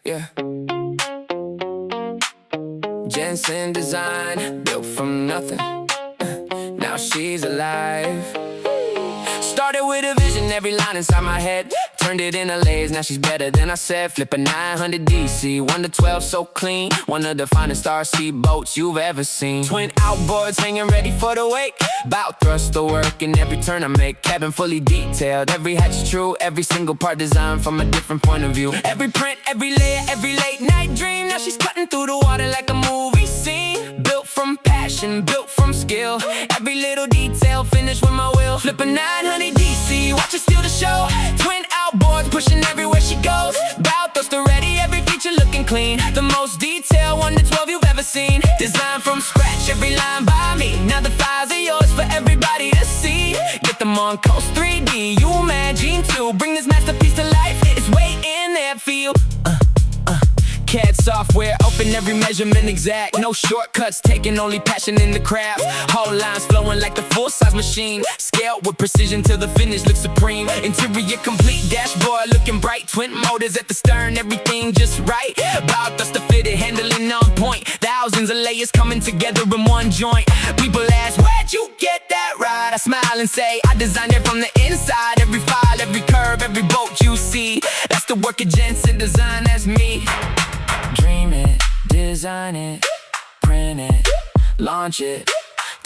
Yeah. Jensen design, built from nothing. Now she's alive. Started with a vision, every line inside my head. Turned it into layers, now she's better than I said. Flip a 900 DC, 1 to 12 so clean. One of the finest RC boats you've ever seen. Twin outboards hanging ready for the wake. Bout thrust the work in every turn I make. Cabin fully detailed, every hatch true. Every single part designed from a different point of view. Every print, every layer, every late night dream. Now she's cutting through the water like a movie scene. Built from passion, built from skill. Every little detail finished with my will. Flip a 900 DC, watch her steal the show. Twin outboards pushing everywhere she goes. Bow thruster ready, every feature looking clean. The most detailed 1 to 12 you've ever seen. Designed from scratch, every line by me. Now the files are yours for everybody to see. Get them on Coast 3D, you imagine too. Bring this masterpiece to life, it's waiting there for you. CAD software, open every measurement exact. No shortcuts taken, only passion in the craft. Whole lines flowing like the full-size machine. Scaled with precision till the finish looks supreme. Interior complete, dashboard looking bright. Twin motors at the stern, everything just right. Bow thruster fitted, handling on point. Thousands of layers coming together in one joint. People ask, where'd you get that right? I smile and say, I designed it from the inside. Every file, every curve, every boat you see. That's the work of Jensen Design, that's me. Dream it, design it, print it, launch it,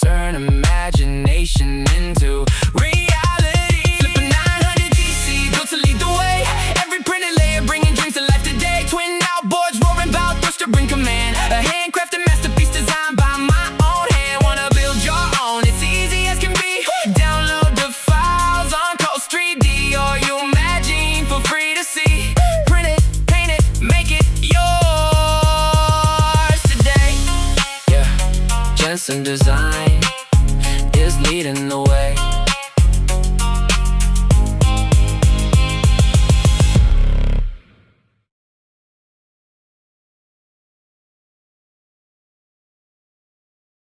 turn imagination into reality. Flip a 900 DC, built to lead the way. Every printed layer bringing dreams to life today. Twin outboards roaring bow thruster bring command. A handcrafted masterpiece designed by my own hand. Wanna build your own, it's easy as can be. Download the files on Coast 3D, or you imagine for free to see. Print it, paint it, make it yours. Jensen Design is leading the way.